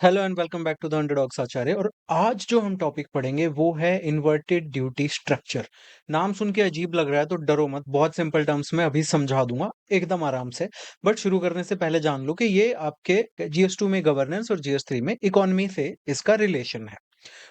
Hello and welcome back to the underdogs Acharya. और आज जो हम टॉपिक पढ़ेंगे वो है इन्वर्टेड ड्यूटी स्ट्रक्चर। नाम सुन के अजीब लग रहा है तो डरो मत, बहुत सिंपल टर्म्स में अभी समझा दूंगा एकदम आराम से। बट शुरू करने से पहले जान लो कि ये आपके जीएस2 में गवर्नेंस और जीएस3 में इकोनॉमी से इसका रिलेशन है।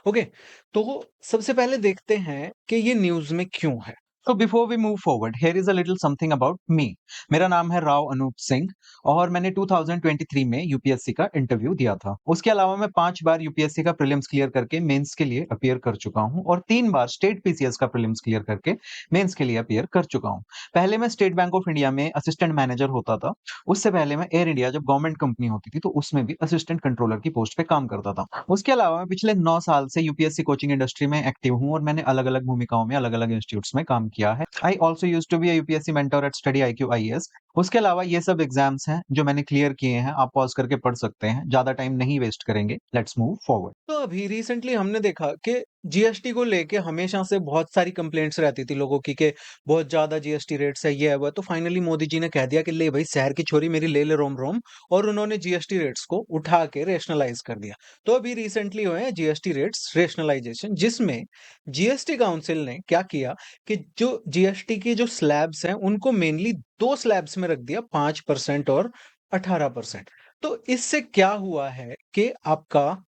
ओके, तो सबसे पहले देखते हैं कि ये न्यूज में क्यों है। तो before we move forward, here is a little something about me. मेरा नाम है राव अनूप सिंह और मैंने 2023 में यूपीएससी का इंटरव्यू दिया था। उसके अलावा मैं 5 बार यूपीएससी का प्रीलिम्स क्लियर करके मेंस के लिए अपीयर कर चुका हूं और 3 बार स्टेट पीसीएस का प्रीलिम्स क्लियर करके मेंस के लिए अपीयर कर चुका हूं। पहले मैं स्टेट बैंक ऑफ इंडिया में असिस्टेंट मैनेजर होता था। उससे पहले मैं एयर इंडिया, जब गवर्नमेंट कंपनी होती थी, तो उसमें भी असिस्टेंट कंट्रोलर की पोस्ट पे काम करता था। उसके अलावा मैं पिछले 9 साल से यूपीएससी कोचिंग इंडस्ट्री में एक्टिव हूं और मैंने अलग अलग भूमिकाओं में अलग अलग इंस्टीट्यूट्स में काम किया है। I also use to be UPSC mentor at study IQ IAS। उसके अलावा ये सब एग्जाम्स हैं जो मैंने क्लियर किए हैं, आप पॉज करके पढ़ सकते हैं, ज्यादा टाइम नहीं वेस्ट करेंगे। Let's move forward. तो अभी रिसेंटली हमने देखा कि जीएसटी को लेके हमेशा से बहुत सारी कंप्लेंट्स रहती थी लोगों की कि बहुत ज्यादा जीएसटी रेट्स है, ये है वो है। तो फाइनली मोदी जी ने कह दिया कि ले भाई, शहर की छोरी मेरी ले ले रोम रोम। और उन्होंने जीएसटी रेट्स को उठा के रेशनलाइज कर दिया। तो अभी रिसेंटली हुए हैं जीएसटी रेट्स रेशनलाइजेशन, जिसमें जीएसटी काउंसिल ने क्या किया कि जो जीएसटी के जो स्लैब्स हैं उनको मेनली दो स्लैब्स में रख दिया, 5% और 18%। तो इससे क्या हुआ है कि आपका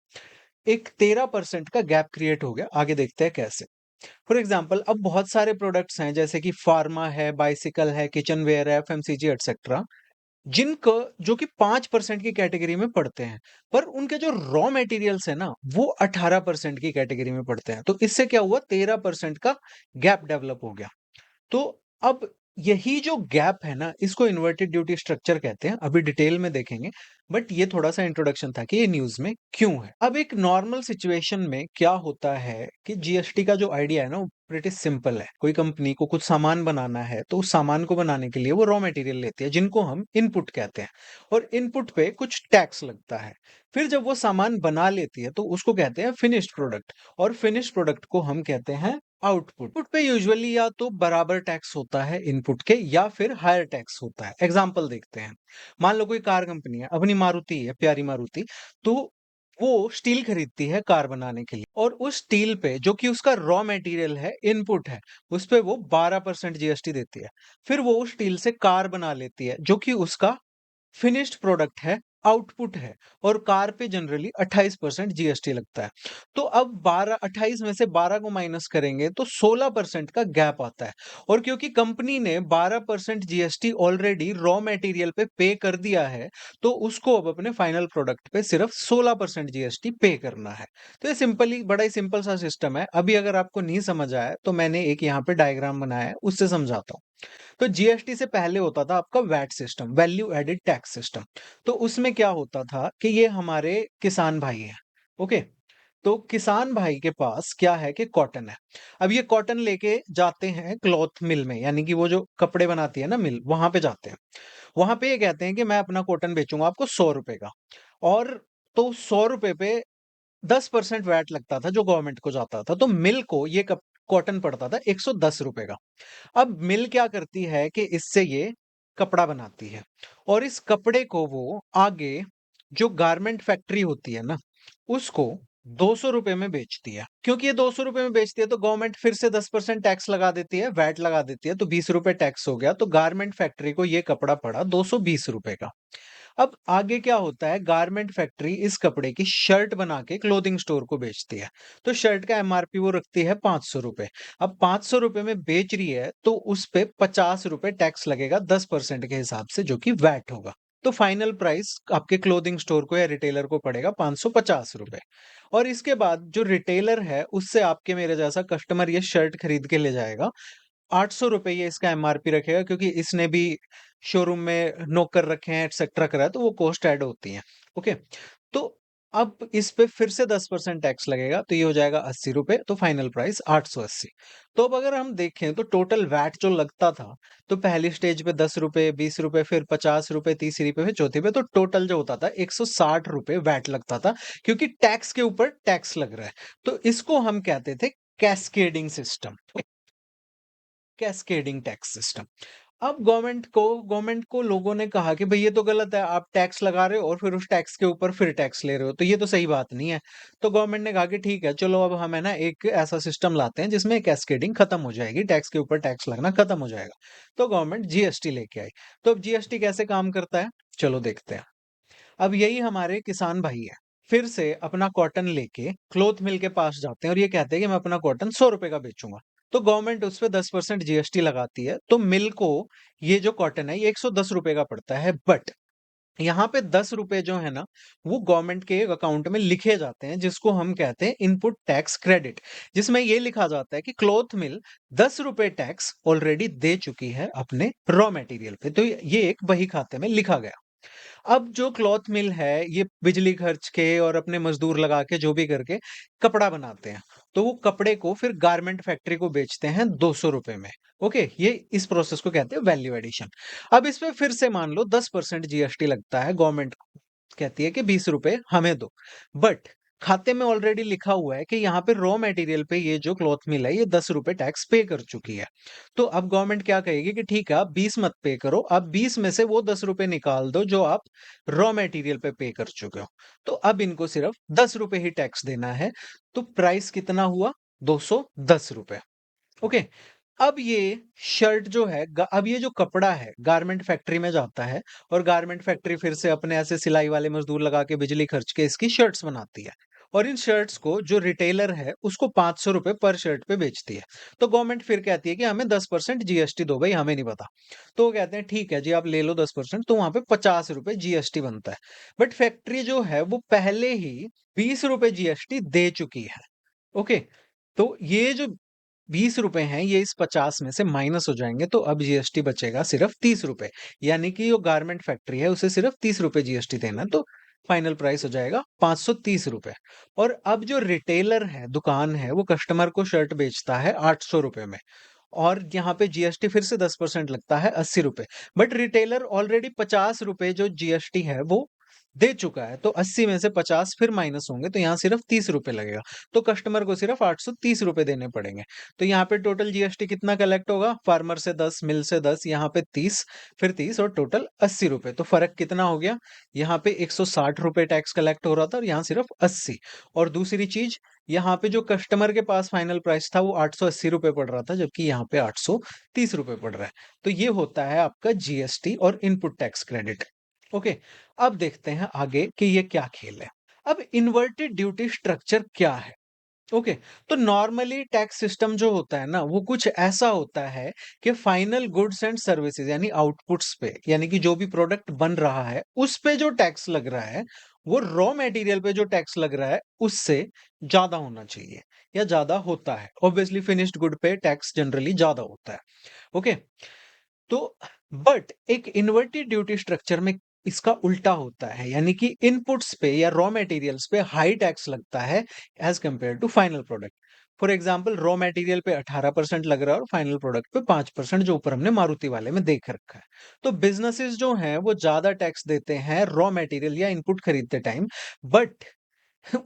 एक 13% का गैप क्रिएट हो गया। आगे देखते हैं कैसे। फॉर एग्जाम्पल, अब बहुत सारे प्रोडक्ट्स हैं जैसे कि फार्मा है, बाइसिकल है, किचन वेयर है, एफएमसीजी एटसेट्रा, जिनको जो कि 5% की कैटेगरी में पड़ते हैं, पर उनके जो रॉ मटेरियल्स है ना, वो 18% की कैटेगरी में पड़ते हैं। तो इससे क्या हुआ, 13% का गैप डेवलप हो गया। तो अब यही जो गैप है ना, इसको इन्वर्टेड ड्यूटी स्ट्रक्चर कहते हैं। अभी डिटेल में देखेंगे, बट ये थोड़ा सा इंट्रोडक्शन था कि ये न्यूज में क्यों है। अब एक नॉर्मल सिचुएशन में क्या होता है कि जीएसटी का जो आइडिया है ना, वो प्रीटी सिंपल है। कोई कंपनी को कुछ सामान बनाना है तो उस सामान को बनाने के लिए वो रॉ मटेरियल लेती है, जिनको हम इनपुट कहते हैं। और इनपुट पे कुछ टैक्स लगता है। फिर जब वो सामान बना लेती है तो उसको कहते हैं फिनिश्ड प्रोडक्ट। और फिनिश्ड प्रोडक्ट को हम कहते हैं आउटपुट। इनपुट पे यूजुअली या तो बराबर टैक्स होता है इनपुट के, या फिर हायर टैक्स होता है। एग्जांपल देखते हैं। मान लो कोई कार कंपनी है, अपनी मारुति है, प्यारी मारुति। तो वो स्टील खरीदती है कार बनाने के लिए, और उस स्टील पे जो कि उसका रॉ मटेरियल है, इनपुट है, उस पे वो 12% जीएसटी देती है। फिर वो उस स्टील से कार बना लेती है जो कि उसका फिनिश्ड प्रोडक्ट है, आउटपुट है। और कार पे जनरली 28% जीएसटी लगता है। तो अब 12, 28 में से 12 को माइनस करेंगे तो 16% का गैप आता है। और क्योंकि कंपनी ने 12% जीएसटी ऑलरेडी रॉ मटेरियल पे पे कर दिया है, तो उसको अब अपने फाइनल प्रोडक्ट पे सिर्फ 16% जीएसटी पे करना है। तो ये सिंपली, बड़ा ही सिंपल सा सिस्टम है। अभी अगर आपको नहीं समझ आया तो मैंने एक यहाँ पे डायग्राम बनाया है, उससे समझाता हूँ। तो जीएसटी से पहले होता था आपका VAT system, value added tax system. तो उसमें क्या होता था कि ये हमारे किसान भाई हैं। ओके, तो किसान भाई के पास क्या है कि कॉटन है। अब ये कॉटन लेके जाते हैं क्लॉथ मिल में, यानी कि वो जो कपड़े बनाती है ना मिल, वहां पे जाते हैं। वहां पे ये कहते हैं कि मैं अपना कॉटन बेचूंगा आपको 100 रुपए का। और तो 100 रुपए पे 10% वैट लगता था जो गवर्नमेंट को जाता था। तो मिल को ये कॉटन पड़ता था 110 रुपए का। अब मिल क्या करती है कि इससे ये कपड़ा बनाती है, और इस कपड़े को वो आगे जो गारमेंट फैक्ट्री होती है ना, उसको 200 रुपए में बेचती है। क्योंकि ये 200 रुपए में बेचती है तो गवर्नमेंट फिर से 10% टैक्स लगा देती है, वैट लगा देती है, तो 20 रुपए टैक्स हो गया। तो गारमेंट फैक्ट्री को ये कपड़ा पड़ा 220 रुपए का। अब आगे क्या होता है, गारमेंट फैक्ट्री इस कपड़े की शर्ट बना के क्लोथिंग स्टोर को बेचती है। तो शर्ट का एमआरपी वो रखती है 500 रुपए। अब 500 रुपए में बेच रही है तो उस पे 50 रुपए टैक्स लगेगा 10% के हिसाब से, जो कि वैट होगा। तो फाइनल प्राइस आपके क्लोथिंग स्टोर को या रिटेलर को पड़ेगा 550 रुपए। और इसके बाद जो रिटेलर है उससे आपके मेरे जैसा कस्टमर ये शर्ट खरीद के ले जाएगा। 800 रुपए ये इसका एमआरपी रखेगा, क्योंकि इसने भी शोरूम में नौकर रखे हैं, एटसेट्रा करा है, तो वो कॉस्ट ऐड होती है। ओके, तो अब इस पे फिर से 10% टैक्स लगेगा, तो ये हो जाएगा 80 रुपए। तो फाइनल प्राइस 880। तो अब अगर हम देखें तो टोटल वैट जो लगता था, तो पहली स्टेज पे 10 रुपए, 20 रुपए, फिर 50 रुपए, तीसरी पे, फिर चौथी पे, तो टोटल जो होता था 160 रुपए वैट लगता था। क्योंकि टैक्स के ऊपर टैक्स लग रहा है। तो इसको हम कहते थे cascading system, cascading tax system. अब गवर्नमेंट को लोगों ने कहा कि भई ये तो गलत है, आप टैक्स लगा रहे हो और फिर उस टैक्स के ऊपर फिर टैक्स ले रहे हो, तो ये तो सही बात नहीं है। तो गवर्नमेंट ने कहा कि ठीक है, चलो अब हम है ना एक ऐसा सिस्टम लाते हैं जिसमें कैस्केडिंग खत्म हो जाएगी, टैक्स के ऊपर टैक्स लगना खत्म हो जाएगा। तो गवर्नमेंट जीएसटी लेके आई। तो अब जीएसटी कैसे काम करता है? चलो देखते हैं। अब यही हमारे किसान भाई हैं, फिर से अपना कॉटन लेके क्लॉथ मिल के पास जाते हैं और ये कहते हैं कि मैं अपना कॉटन 100 रुपए का बेचूंगा। तो गवर्नमेंट उस पे 10% जीएसटी लगाती है, तो मिल को ये जो कॉटन है ये 110 रुपए का पड़ता है। बट यहाँ पे 10 रुपए जो है ना, वो गवर्नमेंट के अकाउंट में लिखे जाते हैं, जिसको हम कहते हैं इनपुट टैक्स क्रेडिट, जिसमें ये लिखा जाता है कि क्लॉथ मिल 10 रुपए टैक्स ऑलरेडी दे चुकी है अपने रॉ मटेरियल पे। तो ये एक बही खाते में लिखा गया। अब जो क्लॉथ मिल है, ये बिजली खर्च के और अपने मजदूर लगा के जो भी करके कपड़ा बनाते हैं। तो वो कपड़े को फिर गारमेंट फैक्ट्री को बेचते हैं 200 रुपए में। ओके, ये इस प्रोसेस को कहते हैं वैल्यू एडिशन। अब इस पे फिर से मान लो 10% जीएसटी लगता है, गवर्नमेंट कहती है कि 20 रुपए हमें दो। बट खाते में ऑलरेडी लिखा हुआ है कि यहाँ पे रॉ मटेरियल पे ये जो क्लॉथ मिल है ये 10 रुपए टैक्स पे कर चुकी है। तो अब गवर्नमेंट क्या कहेगी कि ठीक है, आप 20 मत पे करो, आप 20 में से वो 10 रुपए निकाल दो जो आप रॉ मटेरियल पे कर चुके हो। तो अब इनको सिर्फ 10 रुपए ही टैक्स देना है। तो प्राइस कितना हुआ? 210 रुपए। ओके। अब ये शर्ट जो है अब ये जो कपड़ा है गारमेंट फैक्ट्री में जाता है, और गारमेंट फैक्ट्री फिर से अपने ऐसे सिलाई वाले मजदूर लगा के बिजली खर्च के इसकी शर्ट्स बनाती है। और इन शर्ट्स को जो रिटेलर है उसको 500 रुपए पर शर्ट पे बेचती है। तो गवर्नमेंट फिर कहती है कि हमें 10% जीएसटी दो, भाई हमें नहीं पता। तो वो कहते हैं ठीक है जी, आप ले लो 10%। तो वहां पे 50 रुपए जीएसटी बनता है। बट फैक्ट्री जो है वो पहले ही 20 रुपए जीएसटी दे चुकी है। ओके। तो ये जो 20 रुपए हैं ये इस 50 में से माइनस हो जाएंगे, तो अब जीएसटी बचेगा सिर्फ 30 रुपए। यानी कि जो गारमेंट फैक्ट्री है उसे सिर्फ 30 रुपए जीएसटी देना है, तो फाइनल प्राइस हो जाएगा 530 रुपए। और अब जो रिटेलर है, दुकान है, वो कस्टमर को शर्ट बेचता है 800 रुपए में। और यहाँ पे जीएसटी फिर से 10% लगता है 80 रुपए। बट रिटेलर ऑलरेडी 50 रुपए जो जीएसटी है वो दे चुका है, तो 80 में से 50 फिर माइनस होंगे, तो यहाँ सिर्फ 30 रुपए लगेगा। तो कस्टमर को सिर्फ 830 रुपए देने पड़ेंगे। तो यहाँ पे टोटल जीएसटी कितना कलेक्ट होगा? फार्मर से 10, मिल से 10, यहाँ पे 30, फिर 30 और टोटल 80 रुपए। तो फर्क कितना हो गया? यहाँ पे 160 रुपए टैक्स कलेक्ट हो रहा था और यहाँ सिर्फ 80। और दूसरी चीज, यहाँ पे जो कस्टमर के पास फाइनल प्राइस था वो 880 रुपए पड़ रहा था, जबकि यहाँ पे 830 रुपए पड़ रहा है। तो ये होता है आपका जीएसटी और इनपुट टैक्स क्रेडिट। ओके। अब देखते हैं आगे कि ये क्या खेल है। अब इन्वर्टेड ड्यूटी स्ट्रक्चर क्या है? ओके। तो नॉर्मली टैक्स सिस्टम जो होता है ना, वो कुछ ऐसा होता है कि फाइनल गुड्स एंड सर्विसेज यानी आउटपुट्स पे, यानी कि जो भी प्रोडक्ट बन रहा है उस पे जो टैक्स लग रहा है, वो रॉ मटेरियल पे जो टैक्स लग रहा है उससे ज्यादा होना चाहिए, या ज्यादा होता है। ऑब्वियसली फिनिश्ड गुड पे टैक्स जनरली ज्यादा होता है। ओके। तो बट एक इन्वर्टेड ड्यूटी स्ट्रक्चर में इसका उल्टा होता है, यानी कि इनपुट्स पे या रॉ मटेरियल्स पे हाई टैक्स लगता है as compare to final product. For example, raw material पे 18% लग रहा है और फाइनल प्रोडक्ट पे 5%, जो ऊपर हमने मारुति वाले में देख रखा है। तो बिजनेसेस जो हैं वो ज्यादा टैक्स देते हैं रॉ मटेरियल या इनपुट खरीदते टाइम। बट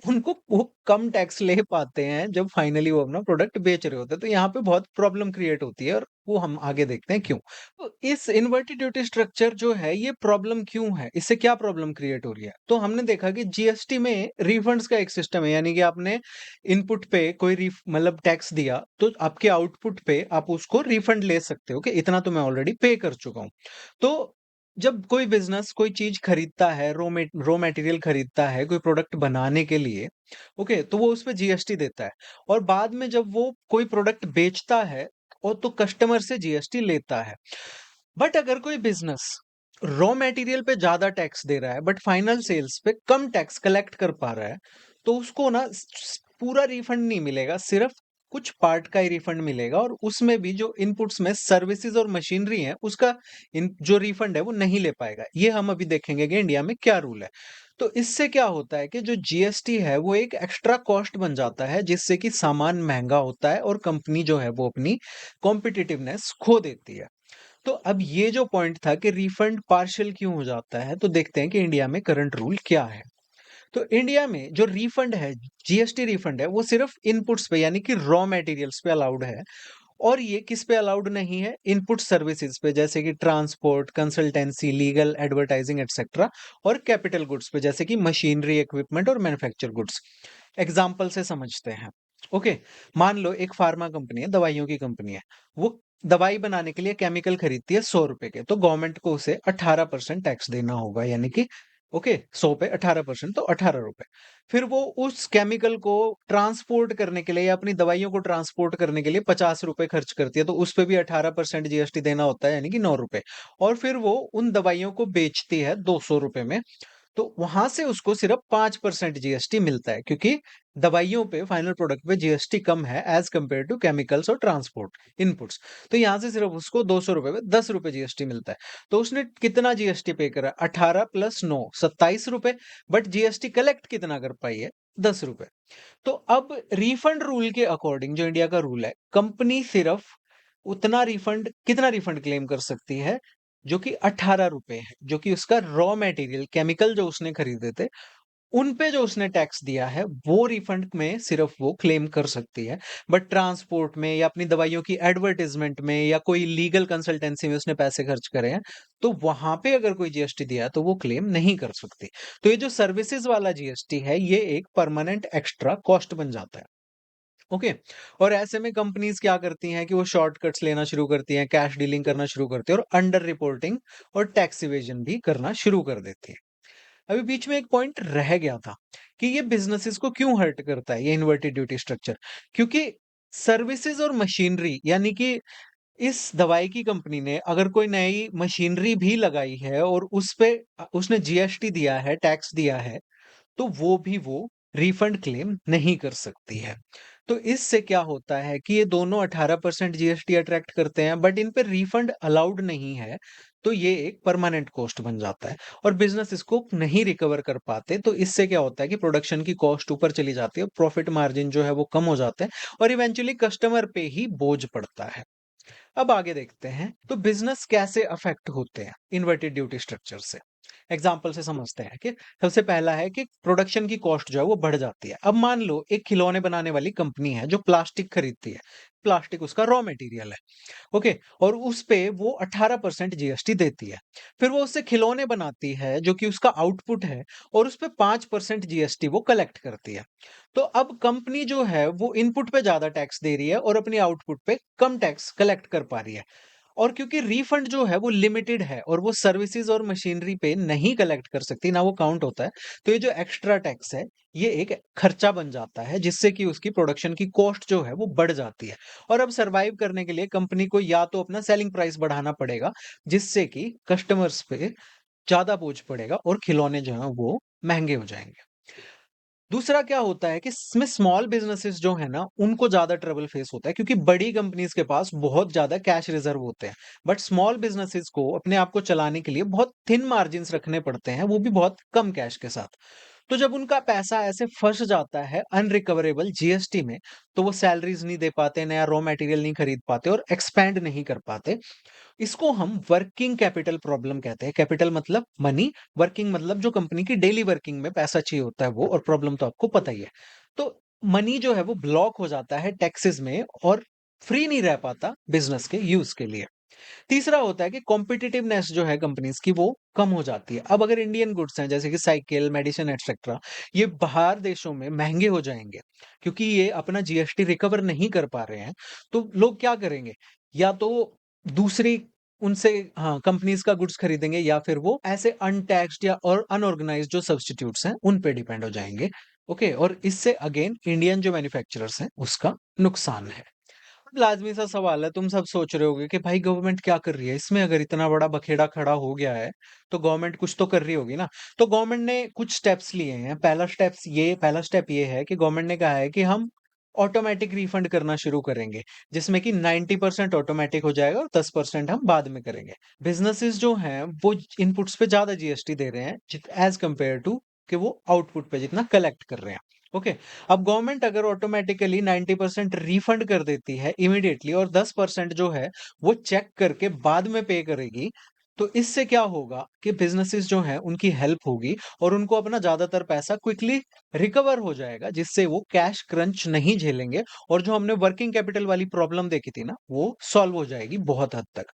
उनको वो कम टैक्स ले पाते हैं जब फाइनली वो अपना प्रोडक्ट बेच रहे होते हैं। तो यहाँ पे बहुत प्रॉब्लम क्रिएट होती है, और वो हम आगे देखते हैं क्यों। तो इस इन्वर्टेड ड्यूटी स्ट्रक्चर जो है ये प्रॉब्लम क्यों है, इससे क्या प्रॉब्लम क्रिएट हो रही है? तो हमने देखा कि जीएसटी में रिफंड्स का एक सिस्टम है, यानी कि आपने इनपुट पे कोई मतलब टैक्स दिया, तो आपके आउटपुट पे आप उसको रिफंड ले सकते हो कि इतना तो मैं ऑलरेडी पे कर चुका हूँ। तो जब कोई बिजनेस कोई चीज खरीदता है, रॉ मटेरियल खरीदता है कोई प्रोडक्ट बनाने के लिए, ओके, तो वो उस पे जीएसटी देता है। और बाद में जब वो कोई प्रोडक्ट बेचता है, और तो कस्टमर से जीएसटी लेता है। बट अगर कोई बिजनेस रॉ मटेरियल पे ज्यादा टैक्स दे रहा है बट फाइनल सेल्स पे कम टैक्स कलेक्ट कर पा रहा है, तो उसको ना पूरा रिफंड नहीं मिलेगा, सिर्फ कुछ पार्ट का ही रिफंड मिलेगा। और उसमें भी जो इनपुट्स में सर्विसेज और मशीनरी है उसका जो रिफंड है वो नहीं ले पाएगा। ये हम अभी देखेंगे कि इंडिया में क्या रूल है। तो इससे क्या होता है कि जो जीएसटी है वो एक एक्स्ट्रा कॉस्ट बन जाता है, जिससे कि सामान महंगा होता है और कंपनी जो है वो अपनी कॉम्पिटिटिवनेस खो देती है। तो अब ये जो पॉइंट था कि रिफंड पार्शियल क्यों हो जाता है, तो देखते हैं कि इंडिया में करंट रूल क्या है। तो इंडिया में जो रिफंड है, जीएसटी रिफंड है, वो सिर्फ इनपुट्स पे यानी कि रॉ मटेरियल्स पे अलाउड है। और ये किस पे अलाउड नहीं है? इनपुट सर्विसेज पे, जैसे कि transport, consultancy, legal, advertising etcetera, और कैपिटल गुड्स पे, जैसे कि मशीनरी, इक्विपमेंट और मैन्युफैक्चर गुड्स। एग्जाम्पल से समझते हैं। ओके, मान लो एक फार्मा कंपनी है, दवाइयों की कंपनी है। वो दवाई बनाने के लिए केमिकल खरीदती है 100 रुपए के, तो गवर्नमेंट को उसे 18% टैक्स देना होगा, यानी कि ओके 100 पे 18%, तो 18 रुपए। फिर वो उस केमिकल को ट्रांसपोर्ट करने के लिए या अपनी दवाइयों को ट्रांसपोर्ट करने के लिए 50 रुपए खर्च करती है, तो उस पे भी 18% जीएसटी देना होता है, यानी कि 9 रुपए। और फिर वो उन दवाइयों को बेचती है 200 रुपए में, तो वहां से उसको सिर्फ 5% जीएसटी मिलता है, क्योंकि दवाइयों पे, फाइनल प्रोडक्ट पे जीएसटी कम है एज कंपेयर टू केमिकल्स और ट्रांसपोर्ट इनपुट्स। तो यहां से सिर्फ उसको 200 रुपए में 10 रुपए जीएसटी मिलता है। तो उसने कितना जीएसटी पे करा? 18 प्लस 9, 27 रुपए। बट जीएसटी कलेक्ट कितना कर पाई है? 10 रुपए। तो अब रिफंड रूल के अकॉर्डिंग, जो इंडिया का रूल है, कंपनी सिर्फ उतना रिफंड, कितना रिफंड क्लेम कर सकती है? जो कि 18 रुपए है, जो कि उसका रॉ मटेरियल, केमिकल जो उसने खरीदे थे, उन पे जो उसने टैक्स दिया है, वो रिफंड में सिर्फ वो क्लेम कर सकती है। बट ट्रांसपोर्ट में या अपनी दवाइयों की एडवर्टाइजमेंट में या कोई लीगल कंसल्टेंसी में उसने पैसे खर्च करे हैं, तो वहां पे अगर कोई जीएसटी दिया है तो वो क्लेम नहीं कर सकती। तो ये जो सर्विसेज वाला जीएसटी है, ये एक परमानेंट एक्स्ट्रा कॉस्ट बन जाता है। ओके। और ऐसे में कंपनीज क्या करती हैं कि वो शॉर्टकट्स लेना शुरू करती हैं, कैश डीलिंग करना शुरू करती हैं, और अंडर रिपोर्टिंग और टैक्स इवेजन भी करना शुरू कर देती हैं। अभी बीच में एक पॉइंट रह गया था कि ये बिजनेसेस को क्यों हर्ट करता है, ये इन्वर्टेड ड्यूटी स्ट्रक्चर। क्योंकि सर्विसेज और मशीनरी, यानी कि इस दवाई की कंपनी ने अगर कोई नई मशीनरी भी लगाई है और उस पे उसने जीएसटी दिया है, टैक्स दिया है, तो वो भी वो रिफंड क्लेम नहीं कर सकती है। तो इससे क्या होता है कि ये दोनों 18% जीएसटी अट्रैक्ट करते हैं, बट इन पे रिफंड अलाउड नहीं है। तो ये एक परमानेंट कॉस्ट बन जाता है और बिजनेस इसको नहीं रिकवर कर पाते। तो इससे क्या होता है कि प्रोडक्शन की कॉस्ट ऊपर चली जाती है, प्रॉफिट मार्जिन जो है वो कम हो जाते हैं, और इवेंचुअली कस्टमर पे ही बोझ पड़ता है। अब आगे देखते हैं, तो बिजनेस कैसे अफेक्ट होते हैं इन्वर्टेड ड्यूटी स्ट्रक्चर से। एग्जाम्पल से समझते हैं कि सबसे पहला है कि प्रोडक्शन की कॉस्ट जो है वो बढ़ जाती है। अब मान लो एक खिलौने बनाने वाली कंपनी है जो प्लास्टिक खरीदती है, प्लास्टिक उसका रॉ मटेरियल है। ओके। और उस पे वो 18% जीएसटी देती है। फिर वो उससे खिलौने बनाती है जो कि उसका आउटपुट है, और उस पे 5% जीएसटी वो कलेक्ट करती है। तो अब कंपनी जो है वो इनपुट पे ज्यादा टैक्स दे रही है और अपनी आउटपुट पे कम टैक्स कलेक्ट कर पा रही है। और क्योंकि रिफंड जो है वो लिमिटेड है और वो सर्विसेज और मशीनरी पे नहीं कलेक्ट कर सकती, ना वो काउंट होता है, तो ये जो एक्स्ट्रा टैक्स है, ये एक खर्चा बन जाता है, जिससे कि उसकी प्रोडक्शन की कॉस्ट जो है वो बढ़ जाती है। और अब सरवाइव करने के लिए कंपनी को या तो अपना सेलिंग प्राइस बढ़ाना पड़ेगा, जिससे कि कस्टमर्स पे ज्यादा बोझ पड़ेगा और खिलौने जो है वो महंगे हो जाएंगे। दूसरा क्या होता है कि इसमें स्मॉल बिजनेसेस जो है ना, उनको ज्यादा ट्रबल फेस होता है, क्योंकि बड़ी कंपनीज के पास बहुत ज्यादा कैश रिजर्व होते हैं। बट स्मॉल बिजनेसेस को अपने आप को चलाने के लिए बहुत थिन मार्जिन रखने पड़ते हैं, वो भी बहुत कम कैश के साथ। तो जब उनका पैसा ऐसे फंस जाता है अनरिकवरेबल जीएसटी में, तो वो सैलरीज नहीं दे पाते, नया रॉ मटेरियल नहीं खरीद पाते और एक्सपैंड नहीं कर पाते। इसको हम वर्किंग कैपिटल प्रॉब्लम कहते हैं। कैपिटल मतलब मनी, वर्किंग मतलब जो कंपनी की डेली वर्किंग में पैसा चाहिए होता है वो, और प्रॉब्लम तो आपको पता ही है। तो मनी जो है वो ब्लॉक हो जाता है टैक्सेस में और फ्री नहीं रह पाता बिजनेस के यूज के लिए। तीसरा होता है कि कॉम्पिटिटिवनेस जो है कंपनीज की वो कम हो जाती है। अब अगर इंडियन गुड्स हैं जैसे कि साइकिल, मेडिसिन एटसेट्रा, ये बाहर देशों में महंगे हो जाएंगे क्योंकि ये अपना जीएसटी रिकवर नहीं कर पा रहे हैं, तो लोग क्या करेंगे? या तो दूसरी उनसे, हाँ, कंपनीज का गुड्स खरीदेंगे, या फिर वो ऐसे अनटैक्स्ड या और अनऑर्गेनाइज्ड जो सब्स्टिट्यूट्स हैं उन पे डिपेंड हो जाएंगे। ओके। और इससे अगेन इंडियन जो मैन्युफैक्चरर्स हैं उसका नुकसान है। लाज़मी सा सवाल है, तुम सब सोच रहे होगे कि भाई गवर्नमेंट क्या कर रही है? इसमें अगर इतना बड़ा बखेड़ा खड़ा हो गया है, तो गवर्नमेंट कुछ तो कर रही होगी ना। तो गवर्नमेंट ने कुछ स्टेप्स लिए हैं। पहला स्टेप ये है कि गवर्नमेंट ने कहा है कि हम ऑटोमेटिक रिफंड करना शुरू करेंगे, जिसमें कि 90% ऑटोमेटिक हो जाएगा और 10% हम बाद में करेंगे। बिज़नेसेस जो हैं, वो इनपुट्स पे ज़्यादा जीएसटी दे रहे हैं एज़ कंपेयर टू कि वो आउटपुट पे जितना कलेक्ट कर रहे हैं। ओके। अब गवर्नमेंट अगर ऑटोमेटिकली 90% रिफंड कर देती है इमीडिएटली, और 10% जो है वो चेक करके बाद में पे करेगी, तो इससे क्या होगा कि बिज़नेसेस जो हैं उनकी हेल्प होगी और उनको अपना ज़्यादातर पैसा क्विकली रिकवर हो जाएगा, जिससे वो कैश क्रंच नहीं झेलेंगे और जो हमने वर्किंग कैपिटल वाली प्रॉब्लम देखी थी ना, वो सॉल्व हो जाएगी बहुत हद तक।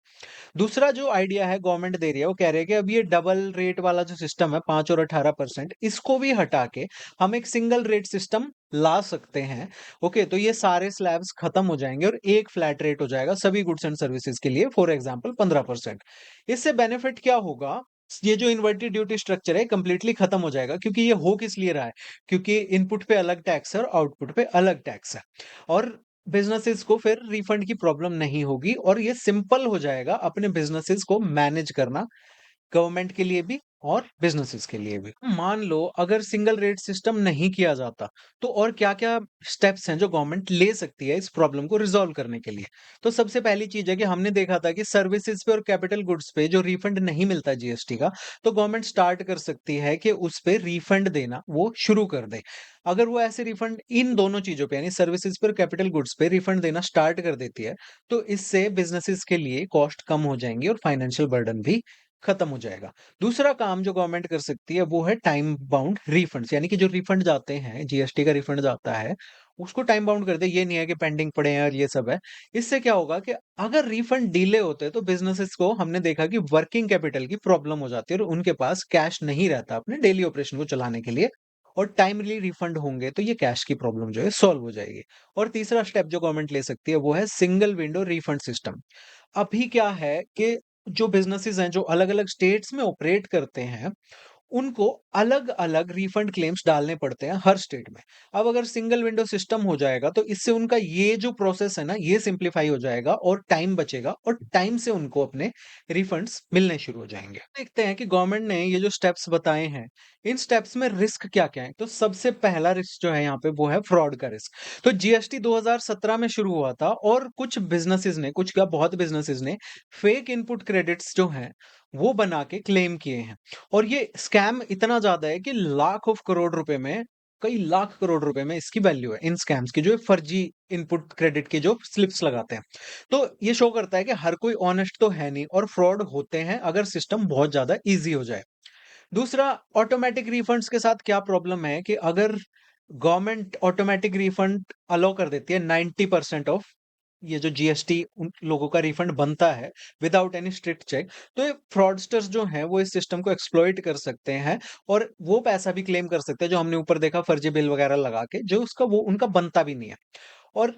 दूसरा जो आइडिया है गवर्नमेंट दे रही है, वो कह रही है कि अब ये डबल रेट वाला जो सिस्टम है 5 और 18%, इसको भी हटा के हम एक सिंगल रेट सिस्टम ला सकते हैं। ओके, तो ये सारे स्लैब्स खत्म हो जाएंगे और एक फ्लैट रेट हो जाएगा सभी गुड्स एंड सर्विसेज के लिए, फॉर एग्जांपल 15%। इससे बेनिफिट क्या होगा? ये जो इन्वर्टेड ड्यूटी स्ट्रक्चर है कंप्लीटली खत्म हो जाएगा, क्योंकि ये हो किस लिए रहा है? क्योंकि इनपुट पे अलग टैक्स है और आउटपुट पे अलग टैक्स है, और बिज़नेसेस को फिर रिफंड की प्रॉब्लम नहीं होगी और ये सिंपल हो जाएगा अपने बिज़नेसेस को मैनेज करना, गवर्नमेंट के लिए भी और बिज़नेसेस के लिए भी। मान लो अगर सिंगल रेट सिस्टम नहीं किया जाता, तो और क्या-क्या स्टेप्स हैं जो गवर्नमेंट ले सकती है इस प्रॉब्लम को रिज़ॉल्व करने के लिए? तो सबसे पहली चीज़ है कि हमने देखा था कि सर्विसेज़ पे और कैपिटल गुड्स पे जो रिफंड नहीं मिलता जीएसटी का, तो गवर्नमेंट स्टार्ट कर सकती है कि उस पे रिफंड देना वो शुरू कर दे। अगर वो ऐसे रिफंड इन दोनों चीज़ों पे यानी सर्विसेज़ पे और कैपिटल गुड्स पे रिफंड देना स्टार्ट कर देती है, तो इससे बिज़नेसेस के लिए कॉस्ट कम हो जाएँगी और फाइनेंशियल बर्डन भी खत्म हो जाएगा। दूसरा काम जो गवर्नमेंट कर सकती है वो है टाइम बाउंड रिफंड्स, यानी कि जो रिफंड जाते हैं, जीएसटी का रिफंड जाता है, उसको टाइम बाउंड कर दे। ये नहीं है कि पेंडिंग पड़े हैं और ये सब है। इससे क्या होगा कि अगर रिफंड डिले होते हैं तो बिज़नेसेस को हमने देखा कि वर्किंग कैपिटल की प्रॉब्लम हो जाती है और उनके पास कैश नहीं रहता अपने डेली ऑपरेशन को चलाने के लिए, और टाइमली रिफंड होंगे तो ये कैश की प्रॉब्लम जो है सॉल्व हो जाएगी। और तीसरा स्टेप जो गवर्नमेंट ले सकती है वो है सिंगल विंडो रिफंड सिस्टम। अभी क्या है कि जो बिज़नेसेस हैं, जो अलग-अलग स्टेट्स में ऑपरेट करते हैं, उनको अलग-अलग रिफंड क्लेम्स डालने पड़ते हैं हर स्टेट में। अब अगर सिंगल विंडो सिस्टम हो जाएगा तो इससे उनका ये जो प्रोसेस है ना, ये सिंप्लीफाई हो जाएगा और टाइम बचेगा और टाइम से उनको अपने रिफंड्स मिलने शुरू हो जाएँगे। देखते हैं कि गवर्नमेंट ने ये जो स्टेप्स बताए हैं, इन स्टेप्स में रिस्क क्या-क्या है? तो सबसे पहला रिस्क जो है यहाँ पे वो है फ्रॉड का रिस्क। तो जीएसटी 2017 में शुरू हुआ था और कुछ बिज़नेसेस ने, कुछ क्या बहुत बिज़नेसेस ने फेक इनपुट क्रेडिट्स जो हैं, वो बना के क्लेम किए हैं। और ये स्कैम इतना ज़्यादा है कि लाख ऑफ करोड़ रुपए में, कई लाख करोड़ रुपए में इसकी वैल्यू है इन स्कैम्स की, जो ये फर्जी इनपुट क्रेडिट के जो स्लिप्स लगाते हैं। तो ये शो करता है कि हर कोई ऑनेस्ट तो है नहीं और फ्रॉड होते हैं अगर सिस्टम बहुत ज़्यादा ईज़ी हो जाए। दूसरा, ऑटोमैटिक रिफंड्स के साथ क्या प्रॉब्लम है कि अगर गवर्नमेंट ऑटोमैटिक रिफंड अलाउ कर देती है 90% ऑफ ये जो जीएसटी उन लोगों का रिफंड बनता है विदाउट एनी स्ट्रिक्ट चेक, तो ये फ्रॉडस्टर्स जो हैं वो इस सिस्टम को एक्सप्लॉइट कर सकते हैं और वो पैसा भी क्लेम कर सकते हैं जो हमने ऊपर देखा फर्जी बिल वगैरह लगा के, जो उसका वो उनका बनता भी नहीं है। और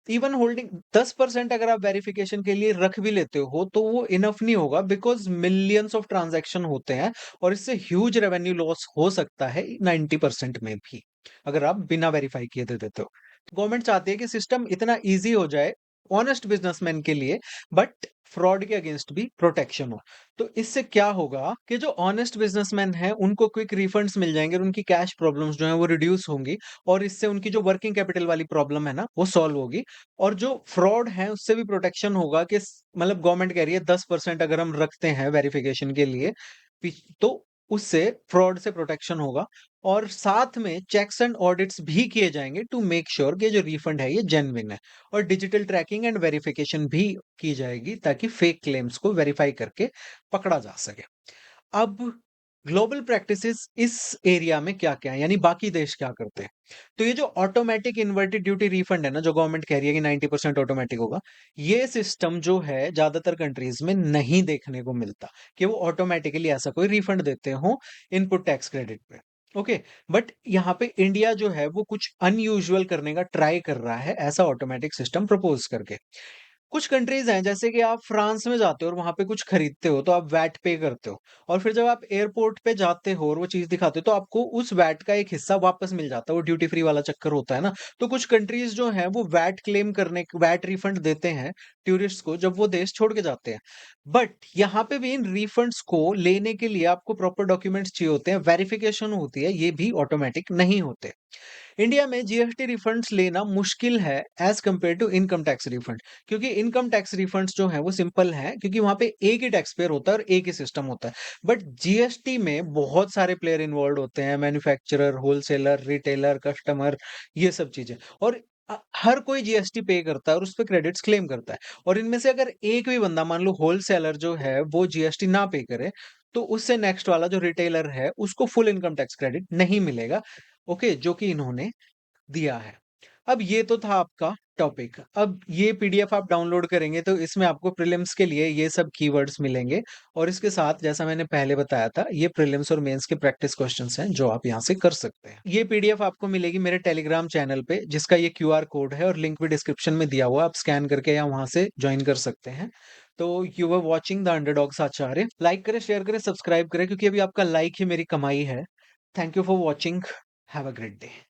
इवन होल्डिंग 10% अगर आप वेरिफिकेशन के लिए रख भी लेते हो तो वो इनफ नहीं होगा, बिकॉज मिलियंस ऑफ ट्रांजैक्शन होते हैं और इससे ह्यूज रेवेन्यू लॉस हो सकता है 90% में भी, अगर आप बिना वेरीफाई किए दे देते हो। गवर्नमेंट चाहती है कि सिस्टम इतना इजी हो जाए ऑनेस्ट बिजनेसमैन के लिए, बट फ्रॉड के अगेंस्ट भी प्रोटेक्शन हो। तो इससे क्या होगा कि जो ऑनेस्ट बिजनेसमैन हैं उनको क्विक रिफंड्स मिल जाएंगे और उनकी कैश प्रॉब्लम्स जो हैं वो रिड्यूस होंगी और इससे उनकी जो वर्किंग कैपिटल वाली प्रॉब्लम है ना, वो सॉल्व होगी। और जो फ्रॉड है उससे भी प्रोटेक्शन होगा कि मतलब गवर्नमेंट कह रही है 10% अगर हम रखते हैं वेरिफिकेशन के लिए, तो उससे फ्रॉड से प्रोटेक्शन होगा। और साथ में चेक्स एंड ऑडिट्स भी किए जाएंगे टू मेक श्योर कि जो रिफंड है ये जेन्युइन है। और डिजिटल ट्रैकिंग एंड वेरिफिकेशन भी की जाएगी ताकि फेक क्लेम्स को वेरीफाई करके पकड़ा जा सके। अब ग्लोबल प्रैक्टिसेस इस एरिया में क्या-क्या है, यानी बाकी देश क्या करते हैं? तो ये जो ऑटोमैटिक इन्वर्टेड ड्यूटी रिफंड है ना, जो गवर्नमेंट कह रही है कि 90% ऑटोमैटिक होगा, ये सिस्टम जो है ज़्यादातर कंट्रीज़ में नहीं देखने को मिलता कि वो ऑटोमैटिकली ऐसा कोई रिफंड देते हों इनपुट टैक्स क्रेडिट पे। ओके, बट यहाँ पे इंडिया जो है वो कुछ अनयूजुअल करने का ट्राई कर रहा है ऐसा ऑटोमैटिक सिस्टम प्रपोज़ करके। कुछ कंट्रीज हैं जैसे कि आप फ्रांस में जाते हो और वहां पे कुछ खरीदते हो तो आप वैट पे करते हो, और फिर जब आप एयरपोर्ट पे जाते हो और वो चीज दिखाते हो तो आपको उस वैट का एक हिस्सा वापस मिल जाता है, वो ड्यूटी फ्री वाला चक्कर होता है ना। तो कुछ कंट्रीज जो हैं वो वैट क्लेम करने, वैट रिफंड देते हैं टूरिस्ट को जब वो देश छोड़ के जाते हैं। बट यहाँ पे भी इन रिफंड्स को लेने के लिए आपको प्रॉपर डॉक्यूमेंट्स चाहिए होते हैं, वेरिफिकेशन होती है, ये भी ऑटोमेटिक नहीं होते। इंडिया में जीएसटी रिफंड्स लेना मुश्किल है as compare to income tax refund, क्योंकि इनकम टैक्स रिफंड्स जो है वो सिंपल है क्योंकि वहां पे एक ही टैक्स पेयर होता है और एक ही सिस्टम होता है। बट जीएसटी में बहुत सारे प्लेयर इन्वॉल्व होते हैं, मैन्युफैक्चरर, होलसेलर, रिटेलर, कस्टमर, ये सब चीजें। और हर कोई जीएसटी पे करता है और उसपे क्रेडिट्स क्लेम करता है। और इनमें से अगर एक भी बंदा मान लो होलसेलर जो है वो जीएसटी ना पे करे, तो उससे नेक्स्ट वाला जो रिटेलर है उसको फुल इनकम टैक्स क्रेडिट नहीं मिलेगा। ओके, जो कि इन्होंने दिया है। अब ये तो था आपका टॉपिक। अब ये पीडीएफ आप डाउनलोड करेंगे तो इसमें आपको प्रीलिम्स के लिए ये सब कीवर्ड्स मिलेंगे और इसके साथ जैसा मैंने पहले बताया था ये प्रीलिम्स और मेंस के प्रैक्टिस क्वेश्चंस हैं जो आप यहाँ से कर सकते हैं। ये पीडीएफ आपको मिलेगी मेरे टेलीग्राम चैनल पे जिसका ये क्यूआर कोड है और लिंक भी डिस्क्रिप्शन में दिया हुआ है, आप स्कैन करके या वहां से ज्वाइन कर सकते हैं। तो you were watching the underdogs Acharya. Like करें, शेयर करें, सब्सक्राइब करें क्योंकि अभी आपका लाइक ही मेरी कमाई है। Thank you for watching. Have a great day.